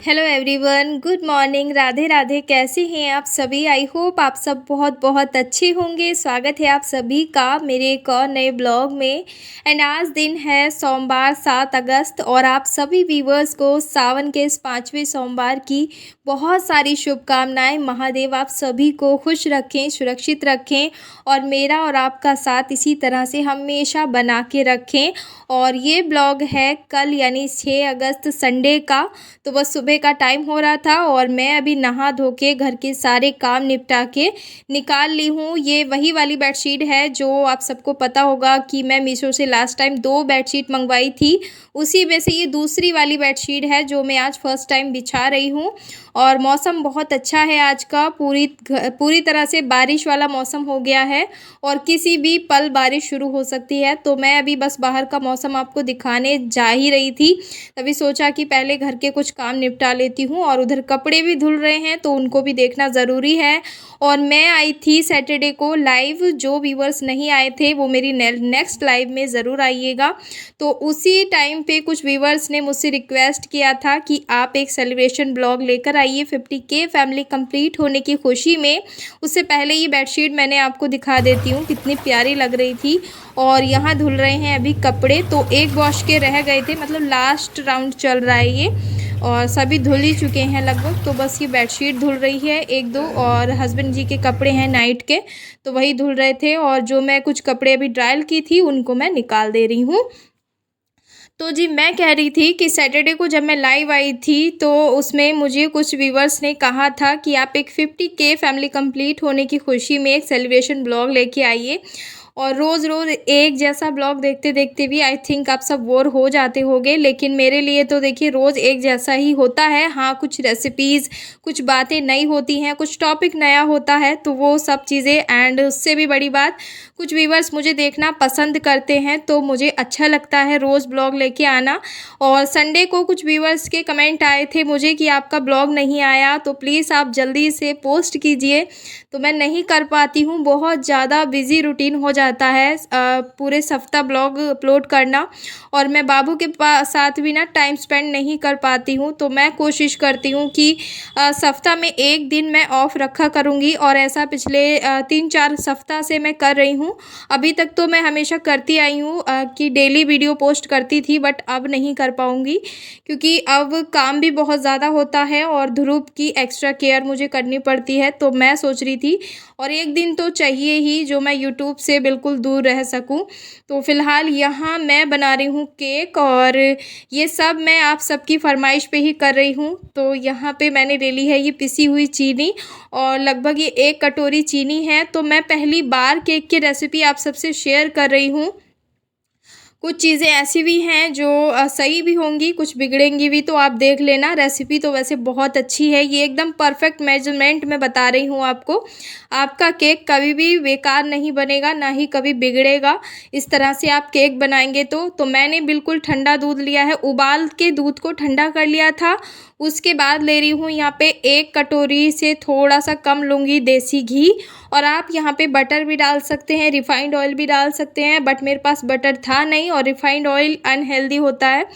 Hello everyone, good morning, Radhe Radhe. कैसे हैं आप सभी? आई होप आप सब बहुत बहुत अच्छे होंगे। स्वागत है आप सभी का मेरे एक और नए ब्लॉग में। एंड आज दिन है सोमवार 7 अगस्त और आप सभी व्यूवर्स को सावन के इस 5वें सोमवार की बहुत सारी शुभकामनाएं। महादेव आप सभी को खुश रखें, सुरक्षित रखें और मेरा और आपका साथ इसी तरह से हमेशा बना के रखें। और ये ब्लॉग है कल यानी 6 अगस्त संडे का। तो बस सुबह का टाइम हो रहा था और मैं अभी नहा धो के घर के सारे काम निपटा के निकाल ली हूँ। ये वही वाली बेडशीट है जो आप सबको पता होगा कि मैं मीशो से लास्ट टाइम 2 बेडशीट मंगवाई थी। उसी में से ये दूसरी वाली बेडशीट है जो मैं आज फर्स्ट टाइम बिछा रही हूँ। और मौसम बहुत अच्छा है आज का, पूरी तरह से बारिश वाला मौसम हो गया है और किसी भी पल बारिश शुरू हो सकती है। तो मैं अभी बस बाहर का मौसम आपको दिखाने जा ही रही थी, तभी सोचा कि पहले घर के कुछ काम निपटा लेती हूँ। और उधर कपड़े भी धुल रहे हैं तो उनको भी देखना ज़रूरी है। और मैं आई थी सैटरडे को लाइव, जो व्यूवर्स नहीं आए थे वो मेरी नेक्स्ट लाइव में ज़रूर आइएगा। तो उसी टाइम पे कुछ व्यूवर्स ने मुझसे रिक्वेस्ट किया था कि आप एक सेलिब्रेशन ब्लॉग लेकर आइए 50K फैमिली कंप्लीट होने की खुशी में। उससे पहले ये बेडशीट मैंने आपको दिखा देती हूँ, कितनी प्यारी लग रही थी। और यहाँ धुल रहे हैं अभी कपड़े, तो एक वॉश के रह गए थे, मतलब लास्ट राउंड चल रहा है ये और सभी धुल ही चुके हैं लगभग। तो बस ये बेडशीट धुल रही है एक दो, और हस्बैंड जी के कपड़े हैं नाइट के तो वही धुल रहे थे। और जो मैं कुछ कपड़े अभी ड्रायल की थी उनको मैं निकाल दे रही हूँ। तो जी मैं कह रही थी कि सैटरडे को जब मैं लाइव आई थी तो उसमें मुझे कुछ व्यूवर्स ने कहा था कि आप एक 50K फैमिली कंप्लीट होने की खुशी में एक सेलिब्रेशन ब्लॉग लेके आइए। और रोज़ रोज़ एक जैसा ब्लॉग देखते देखते भी आई थिंक आप सब बोर हो जाते होंगे, लेकिन मेरे लिए तो देखिए रोज़ एक जैसा ही होता है। हाँ, कुछ रेसिपीज़, कुछ बातें नई होती हैं, कुछ टॉपिक नया होता है, तो वो सब चीज़ें। एंड उससे भी बड़ी बात, कुछ व्यूवर्स मुझे देखना पसंद करते हैं तो मुझे अच्छा लगता है रोज़ ब्लॉग लेके आना। और संडे को कुछ व्यूवर्स के कमेंट आए थे मुझे कि आपका ब्लॉग नहीं आया, तो प्लीज़ आप जल्दी से पोस्ट कीजिए। तो मैं नहीं कर पाती हूँ, बहुत ज़्यादा बिज़ी रूटीन हो जाता है पूरे सप्ताह ब्लॉग अपलोड करना, और मैं बाबू के साथ भी ना टाइम स्पेंड नहीं कर पाती हूँ। तो मैं कोशिश करती हूँ कि सप्ताह में एक दिन मैं ऑफ रखा करूँगी, और ऐसा पिछले 3-4 सप्ताह से मैं कर रही हूँ। अभी तक तो मैं हमेशा करती आई हूँ कि डेली वीडियो पोस्ट करती थी, बट अब नहीं कर पाऊँगी क्योंकि अब काम भी बहुत ज़्यादा होता है और ध्रुव की एक्स्ट्रा केयर मुझे करनी पड़ती है। तो मैं सोच रही थी और एक दिन तो चाहिए ही जो मैं यूट्यूब से बिल्कुल दूर रह सकूं। तो फ़िलहाल यहाँ मैं बना रही हूँ केक, और ये सब मैं आप सबकी फरमाइश पे ही कर रही हूँ। तो यहाँ पे मैंने ले ली है ये पिसी हुई चीनी, और लगभग ये 1 कटोरी चीनी है। तो मैं पहली बार केक की रेसिपी आप सबसे शेयर कर रही हूँ। कुछ चीज़ें ऐसी भी हैं जो सही भी होंगी, कुछ बिगड़ेंगी भी, तो आप देख लेना। रेसिपी तो वैसे बहुत अच्छी है, ये एकदम परफेक्ट मेजरमेंट में बता रही हूँ आपको। आपका केक कभी भी बेकार नहीं बनेगा, ना ही कभी बिगड़ेगा। इस तरह से आप केक बनाएंगे तो मैंने बिल्कुल ठंडा दूध लिया है, उबाल के दूध को ठंडा कर लिया था। उसके बाद ले रही हूँ यहाँ पे 1 कटोरी से थोड़ा सा कम लूँगी देसी घी, और आप यहाँ पे बटर भी डाल सकते हैं, रिफाइंड ऑयल भी डाल सकते हैं, बट मेरे पास बटर था नहीं और रिफाइंड ऑयल अनहेल्दी होता है,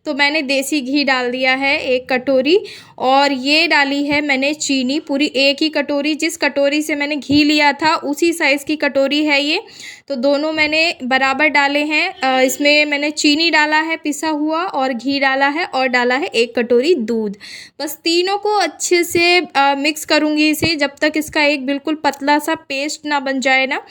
तो मैंने देसी घी डाल दिया है 1 कटोरी। और ये डाली है मैंने चीनी, पूरी 1 ही कटोरी। जिस कटोरी से मैंने घी लिया था उसी साइज़ की कटोरी है ये, तो दोनों मैंने बराबर डाले हैं। इसमें मैंने चीनी डाला है पिसा हुआ, और घी डाला है, और डाला है 1 कटोरी दूध। बस तीनों को अच्छे से मिक्स करूँगी इसे, जब तक इसका एक बिल्कुल पतला सा पेस्ट ना बन जाए ना,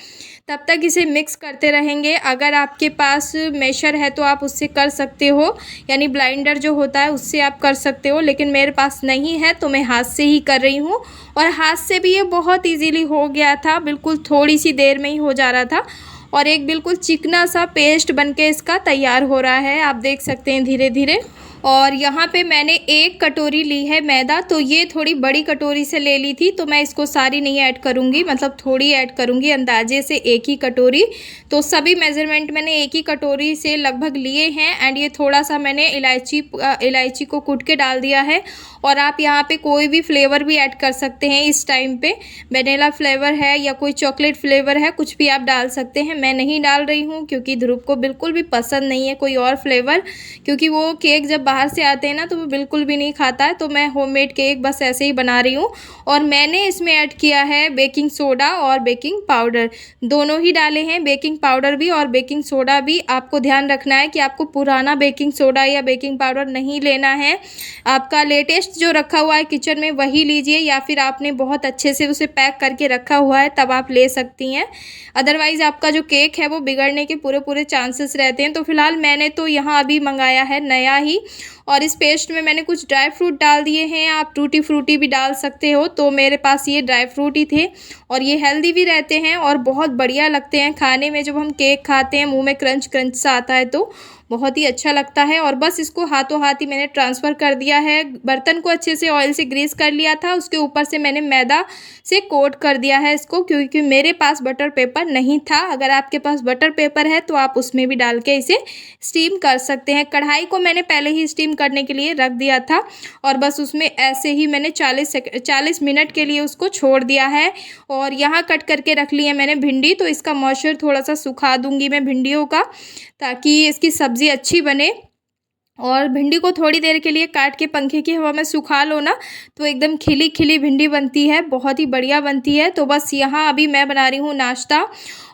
तब तक इसे मिक्स करते रहेंगे। अगर आपके पास मैशर है तो आप उससे कर सकते हो, यानी ब्लाइंडर जो होता है उससे आप कर सकते हो, लेकिन मेरे पास नहीं है तो मैं हाथ से ही कर रही हूँ। और हाथ से भी ये बहुत इजीली हो गया था, बिल्कुल थोड़ी सी देर में ही हो जा रहा था, और एक बिल्कुल चिकना सा पेस्ट बनके इसका तैयार हो रहा है, आप देख सकते हैं धीरे धीरे। और यहाँ पे मैंने 1 कटोरी ली है मैदा, तो ये थोड़ी बड़ी कटोरी से ले ली थी, तो मैं इसको सारी नहीं ऐड करूँगी, मतलब थोड़ी ऐड करूँगी, अंदाजे से 1 ही कटोरी। तो सभी मेज़रमेंट मैंने 1 ही कटोरी से लगभग लिए हैं। एंड ये थोड़ा सा मैंने इलायची को कूट के डाल दिया है। और आप यहाँ पे कोई भी फ्लेवर भी ऐड कर सकते हैं इस टाइम पे, वेनिला फ्लेवर है या कोई चॉकलेट फ्लेवर है, कुछ भी आप डाल सकते हैं। मैं नहीं डाल रही हूँ क्योंकि ध्रुव को बिल्कुल भी पसंद नहीं है कोई और फ्लेवर, क्योंकि वो केक जब बाहर से आते हैं ना तो वो बिल्कुल भी नहीं खाता है। तो मैं होममेड केक बस ऐसे ही बना रही हूँ। और मैंने इसमें ऐड किया है बेकिंग सोडा और बेकिंग पाउडर, दोनों ही डाले हैं। बेकिंग पाउडर भी और बेकिंग सोडा भी। आपको ध्यान रखना है कि आपको पुराना बेकिंग सोडा या बेकिंग पाउडर नहीं लेना है। आपका लेटेस्ट जो रखा हुआ है किचन में वही लीजिए, या फिर आपने बहुत अच्छे से उसे पैक करके रखा हुआ है तब आप ले सकती हैं। अदरवाइज़ आपका जो केक है वो बिगड़ने के पूरे पूरे चांसेस रहते हैं। तो फिलहाल मैंने तो यहाँ अभी मंगाया है नया ही। और इस पेस्ट में मैंने कुछ ड्राई फ्रूट डाल दिए हैं, आप टूटी फ्रूटी भी डाल सकते हो। तो मेरे पास ये ड्राई फ्रूट ही थे और ये हेल्दी भी रहते हैं और बहुत बढ़िया लगते हैं खाने में। जब हम केक खाते हैं मुंह में क्रंच क्रंच सा आता है तो बहुत ही अच्छा लगता है। और बस इसको हाथों हाथ ही मैंने ट्रांसफ़र कर दिया है। बर्तन को अच्छे से ऑयल से ग्रीस कर लिया था, उसके ऊपर से मैंने मैदा से कोट कर दिया है इसको, क्योंकि मेरे पास बटर पेपर नहीं था। अगर आपके पास बटर पेपर है तो आप उसमें भी डाल के इसे स्टीम कर सकते हैं। कढ़ाई को मैंने पहले ही स्टीम करने के लिए रख दिया था और बस उसमें ऐसे ही मैंने 40 मिनट के लिए उसको छोड़ दिया है। और यहाँ कट करके रख ली है मैंने भिंडी, तो इसका मॉइस्चर थोड़ा सा सुखा दूंगी मैं भिंडियों का, ताकि इसकी सब्ज़ी अच्छी बने। और भिंडी को थोड़ी देर के लिए काट के पंखे की हवा में सुखा लो ना तो एकदम खिली खिली भिंडी बनती है, बहुत ही बढ़िया बनती है। तो बस यहाँ अभी मैं बना रही हूँ नाश्ता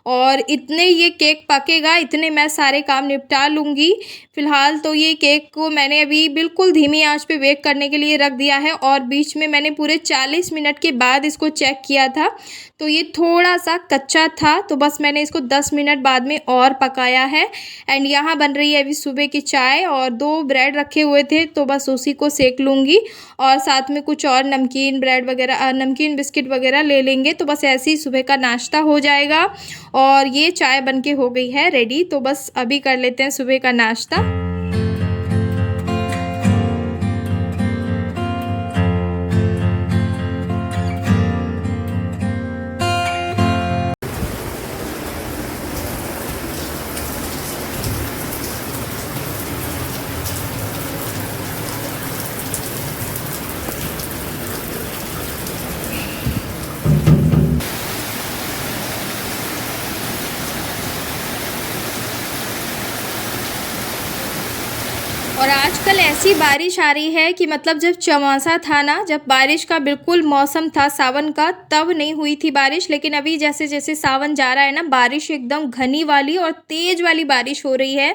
और इतने ये केक पकेगा इतने मैं सारे काम निपटा लूँगी। फ़िलहाल तो ये केक को मैंने अभी बिल्कुल धीमी आंच पे बेक करने के लिए रख दिया है और बीच में मैंने पूरे 40 मिनट के बाद इसको चेक किया था तो ये थोड़ा सा कच्चा था। तो बस मैंने इसको 10 मिनट बाद में और पकाया है। एंड यहाँ बन रही है अभी सुबह की चाय और 2 ब्रेड रखे हुए थे तो बस उसी को सेक लूँगी और साथ में कुछ और नमकीन ब्रेड वगैरह नमकीन बिस्किट वगैरह ले लेंगे। तो बस ऐसे ही सुबह का नाश्ता हो जाएगा। और ये चाय बनके हो गई है रेडी, तो बस अभी कर लेते हैं सुबह का नाश्ता। और आजकल ऐसी बारिश आ रही है कि मतलब जब चौमासा था ना, जब बारिश का बिल्कुल मौसम था सावन का, तब नहीं हुई थी बारिश। लेकिन अभी जैसे जैसे सावन जा रहा है ना, बारिश एकदम घनी वाली और तेज़ वाली बारिश हो रही है।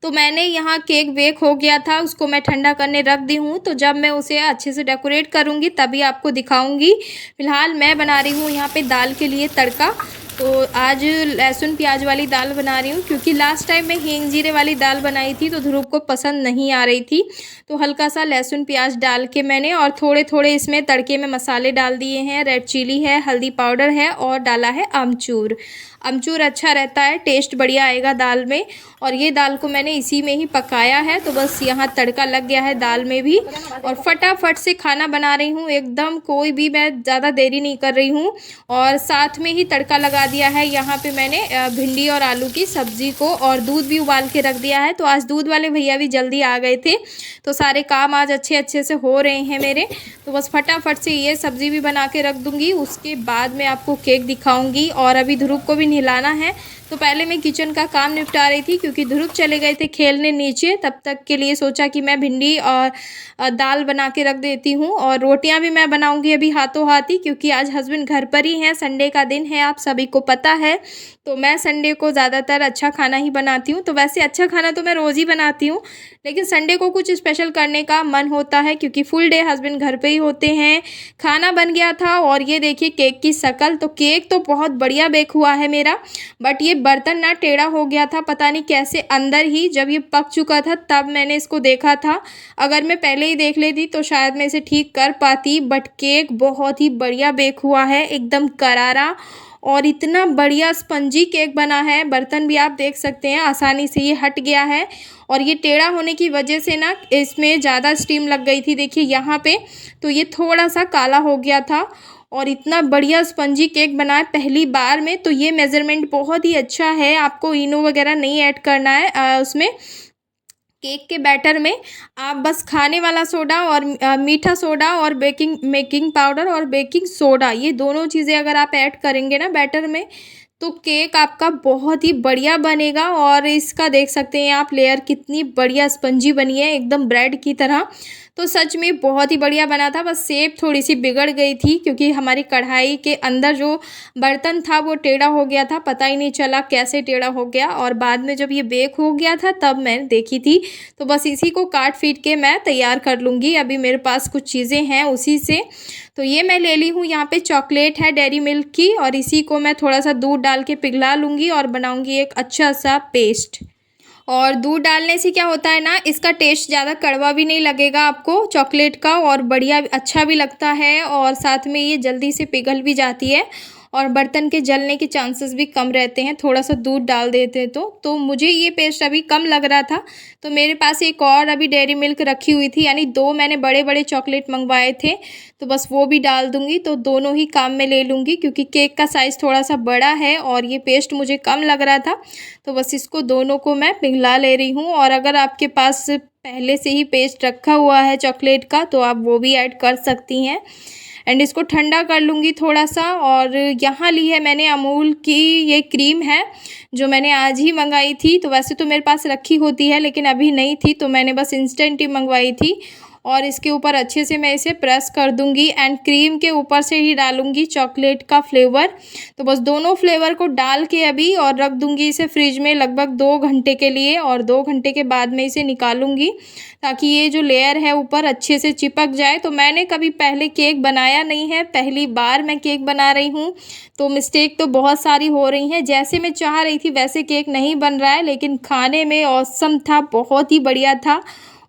तो मैंने यहाँ केक बेक हो गया था, उसको मैं ठंडा करने रख दी हूँ। तो जब मैं उसे अच्छे से डेकोरेट करूँगी तभी आपको दिखाऊँगी। फ़िलहाल मैं बना रही हूँ यहाँ पे दाल के लिए तड़का। तो आज लहसुन प्याज वाली दाल बना रही हूँ, क्योंकि लास्ट टाइम मैं हींग जीरे वाली दाल बनाई थी तो ध्रुव को पसंद नहीं आ रही थी। तो हल्का सा लहसुन प्याज डाल के मैंने और थोड़े थोड़े इसमें तड़के में मसाले डाल दिए हैं। रेड चिली है, हल्दी पाउडर है और डाला है अमचूर। अमचूर अच्छा रहता है, टेस्ट बढ़िया आएगा दाल में। और ये दाल को मैंने इसी में ही पकाया है। तो बस यहाँ तड़का लग गया है दाल में भी और फटाफट से खाना बना रही हूँ एकदम, कोई भी मैं ज़्यादा देरी नहीं कर रही हूँ। और साथ में ही तड़का लगा दिया है यहाँ पे मैंने भिंडी और आलू की सब्ज़ी को, और दूध भी उबाल के रख दिया है। तो आज दूध वाले भैया भी जल्दी आ गए थे तो सारे काम आज अच्छे अच्छे से हो रहे हैं मेरे। तो बस फटाफट से ये सब्ज़ी भी बना के रख दूँगी, उसके बाद मैं आपको केक दिखाऊँगी। और अभी ध्रुव को भी नहलाना है तो पहले मैं किचन का काम निपटा रही थी, क्योंकि ध्रुव चले गए थे खेलने नीचे। तब तक के लिए सोचा कि मैं भिंडी और दाल बना के रख देती हूँ। और रोटियां भी मैं बनाऊंगी अभी हाथों हाथ ही, क्योंकि आज हस्बैंड घर पर ही हैं, संडे का दिन है, आप सभी को पता है। तो मैं संडे को ज़्यादातर अच्छा खाना ही बनाती हूँ। तो वैसे अच्छा खाना तो मैं रोज़ ही बनाती हूँ, लेकिन संडे को कुछ स्पेशल करने का मन होता है, क्योंकि फुल डे हस्बैंड घर पे ही होते हैं। खाना बन गया था और ये देखिए केक की शक्ल। तो केक तो बहुत बढ़िया बेक हुआ है मेरा, बट ये बर्तन ना टेढ़ा हो गया था, पता नहीं कैसे। अंदर ही जब ये पक चुका था तब मैंने इसको देखा था, अगर मैं पहले ही देख लेती तो शायद मैं इसे ठीक कर पाती। बट केक बहुत ही बढ़िया बेक हुआ है, एकदम करारा और इतना बढ़िया स्पंजी केक बना है। बर्तन भी आप देख सकते हैं आसानी से ये हट गया है। और ये टेढ़ा होने की वजह से ना इसमें ज़्यादा स्टीम लग गई थी, देखिए यहाँ पे, तो ये थोड़ा सा काला हो गया था। और इतना बढ़िया स्पंजी केक बना है पहली बार में। तो ये मेज़रमेंट बहुत ही अच्छा है, आपको इनो वगैरह नहीं ऐड करना है उसमें केक के बैटर में। आप बस खाने वाला सोडा और मीठा सोडा और बेकिंग पाउडर और बेकिंग सोडा, ये दोनों चीज़ें अगर आप ऐड करेंगे ना बैटर में, तो केक आपका बहुत ही बढ़िया बनेगा। और इसका देख सकते हैं आप लेयर कितनी बढ़िया स्पंजी बनी है, एकदम ब्रेड की तरह। तो सच में बहुत ही बढ़िया बना था, बस शेप थोड़ी सी बिगड़ गई थी क्योंकि हमारी कढ़ाई के अंदर जो बर्तन था वो टेढ़ा हो गया था, पता ही नहीं चला कैसे टेढ़ा हो गया। और बाद में जब ये बेक हो गया था तब मैंने देखी थी। तो बस इसी को काट पीट के मैं तैयार कर लूँगी। अभी मेरे पास कुछ चीज़ें हैं उसी से। तो ये मैं ले ली हूँ, यहाँ पे चॉकलेट है डेयरी मिल्क की, और इसी को मैं थोड़ा सा दूध डाल के पिघला लूँगी और बनाऊँगी एक अच्छा सा पेस्ट। और दूध डालने से क्या होता है ना, इसका टेस्ट ज़्यादा कड़वा भी नहीं लगेगा आपको चॉकलेट का, और बढ़िया अच्छा भी लगता है, और साथ में ये जल्दी से पिघल भी जाती है और बर्तन के जलने के चांसेस भी कम रहते हैं थोड़ा सा दूध डाल देते हैं तो मुझे ये पेस्ट अभी कम लग रहा था, तो मेरे पास एक और अभी डेयरी मिल्क रखी हुई थी, यानी 2 मैंने बड़े बड़े चॉकलेट मंगवाए थे, तो बस वो भी डाल दूँगी। तो दोनों ही काम में ले लूँगी क्योंकि केक का साइज़ थोड़ा सा बड़ा है और ये पेस्ट मुझे कम लग रहा था, तो बस इसको दोनों को मैं पिघला ले रही हूँ। और अगर आपके पास पहले से ही पेस्ट रखा हुआ है चॉकलेट का तो आप वो भी ऐड कर सकती हैं। एंड इसको ठंडा कर लूँगी थोड़ा सा। और यहाँ ली है मैंने अमूल की ये क्रीम है जो मैंने आज ही मंगाई थी, तो वैसे तो मेरे पास रखी होती है लेकिन अभी नहीं थी, तो मैंने बस इंस्टेंट ही मंगवाई थी। और इसके ऊपर अच्छे से मैं इसे प्रेस कर दूंगी एंड क्रीम के ऊपर से ही डालूंगी चॉकलेट का फ्लेवर। तो बस दोनों फ्लेवर को डाल के अभी और रख दूंगी इसे फ्रिज में लगभग 2 घंटे के लिए, और 2 घंटे के बाद मैं इसे निकालूंगी ताकि ये जो लेयर है ऊपर अच्छे से चिपक जाए। तो मैंने कभी पहले केक बनाया नहीं है, पहली बार मैं केक बना रही हूँ, तो मिस्टेक तो बहुत सारी हो रही हैं। जैसे मैं चाह रही थी वैसे केक नहीं बन रहा है, लेकिन खाने में ऑसम था, बहुत ही बढ़िया था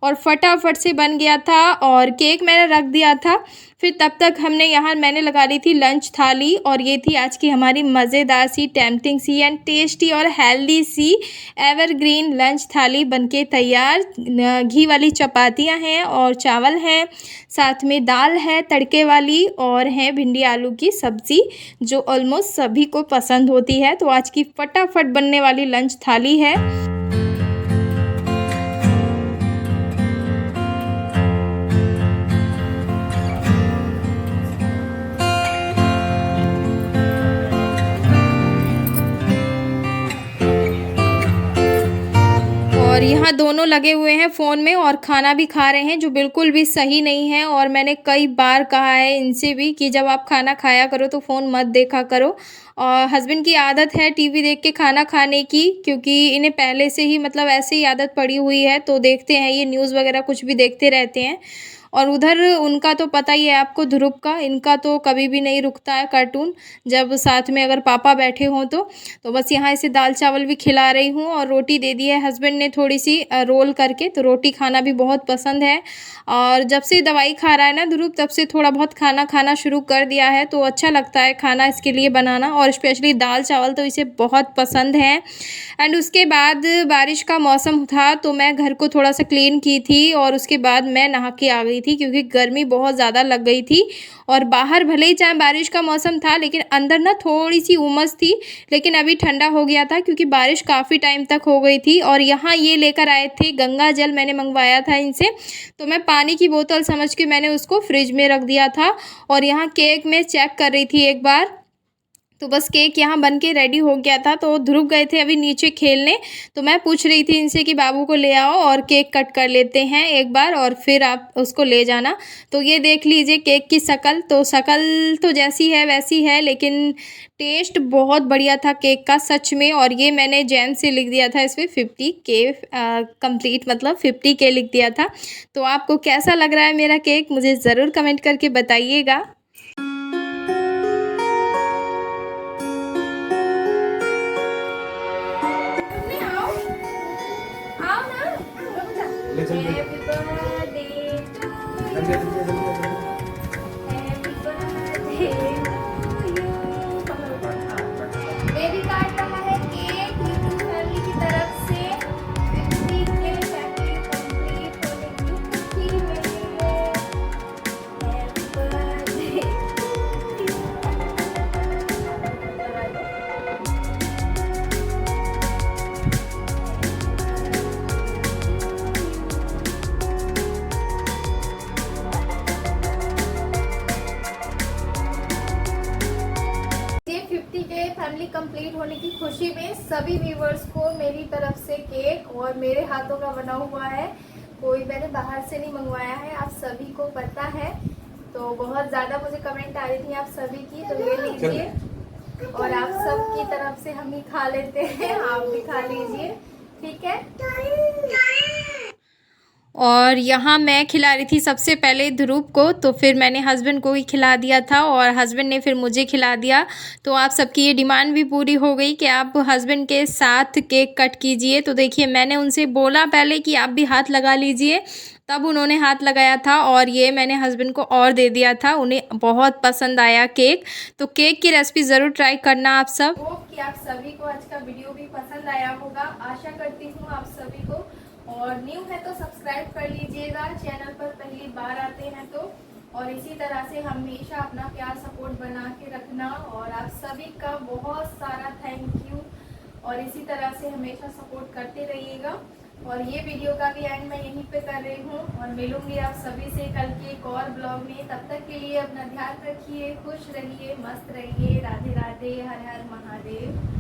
और फटाफट से बन गया था। और केक मैंने रख दिया था, फिर तब तक मैंने लगा ली थी लंच थाली, और ये थी आज की हमारी मज़ेदार सी, टेम्पटिंग सी एंड टेस्टी और हेल्दी सी एवरग्रीन लंच थाली बनके तैयार। घी वाली चपातियाँ हैं और चावल हैं, साथ में दाल है तड़के वाली, और है भिंडी आलू की सब्ज़ी जो ऑलमोस्ट सभी को पसंद होती है। तो आज की फटाफट बनने वाली लंच थाली है। और यहाँ दोनों लगे हुए हैं फ़ोन में और खाना भी खा रहे हैं, जो बिल्कुल भी सही नहीं है। और मैंने कई बार कहा है इनसे भी कि जब आप खाना खाया करो तो फ़ोन मत देखा करो। और हस्बैंड की आदत है टीवी देख के खाना खाने की, क्योंकि इन्हें पहले से ही मतलब ऐसे ही आदत पड़ी हुई है, तो देखते हैं ये न्यूज़ वगैरह कुछ भी देखते रहते हैं। और उधर उनका तो पता ही है आपको, ध्रुव का, इनका तो कभी भी नहीं रुकता है कार्टून, जब साथ में अगर पापा बैठे हों तो बस यहाँ इसे दाल चावल भी खिला रही हूँ और रोटी दे दी है हस्बैंड ने थोड़ी सी रोल करके, तो रोटी खाना भी बहुत पसंद है। और जब से दवाई खा रहा है ना ध्रुव, तब से थोड़ा बहुत खाना खाना शुरू कर दिया है, तो अच्छा लगता है खाना इसके लिए बनाना, और स्पेशली दाल चावल तो इसे बहुत पसंद है। एंड उसके बाद बारिश का मौसम था तो मैं घर को थोड़ा सा क्लीन की थी, और उसके बाद मैं नहा के आ गई थी क्योंकि गर्मी बहुत ज़्यादा लग गई थी। और बाहर भले ही चाहे बारिश का मौसम था लेकिन अंदर ना थोड़ी सी उमस थी, लेकिन अभी ठंडा हो गया था क्योंकि बारिश काफ़ी टाइम तक हो गई थी। और यहाँ ये लेकर आए थे गंगा जल, मैंने मंगवाया था इनसे, तो मैं पानी की बोतल समझ के मैंने उसको फ्रिज में रख दिया था। और यहाँ केक में चेक कर रही थी एक बार, तो बस केक यहाँ बन के रेडी हो गया था। तो ध्रुव गए थे अभी नीचे खेलने, तो मैं पूछ रही थी इनसे कि बाबू को ले आओ और केक कट कर लेते हैं एक बार और फिर आप उसको ले जाना। तो ये देख लीजिए केक की शक्ल, तो शक्ल तो जैसी है वैसी है, लेकिन टेस्ट बहुत बढ़िया था केक का सच में। और ये मैंने जैम से लिख दिया था इसमें 50K कंप्लीट, मतलब 50K लिख दिया था। तो आपको कैसा लग रहा है मेरा केक, मुझे ज़रूर कमेंट करके बताइएगा। Happy birthday to you. Happy birthday to you. Baby काट रहा है केक यूट्यूब फैमिली की तरफ से। 50K फैमिली कंप्लीट होने की खुशी में। Happy birthday to you. Cake complete होने की खुशी में सभी व्यूवर्स को मेरी तरफ से केक और मेरे हाथों का बना हुआ है, कोई मैंने बाहर से नहीं मंगवाया है, आप सभी को पता है। तो बहुत ज़्यादा मुझे कमेंट आ रही थी आप सभी की, तो ये लीजिए और आप सब की तरफ से हम ही खा लेते हैं, आप भी खा लीजिए, ठीक है। और यहाँ मैं खिला रही थी सबसे पहले ध्रुव को, तो फिर मैंने हस्बैंड को ही खिला दिया था और हस्बैंड ने फिर मुझे खिला दिया। तो आप सबकी ये डिमांड भी पूरी हो गई कि आप हस्बैंड के साथ केक कट कीजिए। तो देखिए मैंने उनसे बोला पहले कि आप भी हाथ लगा लीजिए, तब उन्होंने हाथ लगाया था और ये मैंने हस्बैंड को और दे दिया था। उन्हें बहुत पसंद आया केक। तो केक की रेसिपी ज़रूर ट्राई करना आप सब। होप कि आप सभी को आज का वीडियो भी पसंद आया होगा, आशा करती हूँ आप सभी को। और न्यू है तो सब्सक्राइब कर लीजिएगा, चैनल पर पहली बार आते हैं तो। और इसी तरह से हमेशा अपना प्यार सपोर्ट बना के रखना। और आप सभी का बहुत सारा थैंक यू, और इसी तरह से हमेशा सपोर्ट करते रहिएगा। और ये वीडियो का भी एंड मैं यहीं पे कर रही हूँ और मिलूंगी आप सभी से कल के एक और ब्लॉग में। तब तक के लिए अपना ध्यान रखिए, खुश रहिए, मस्त रहिए। राधे राधे, हर हर महादेव।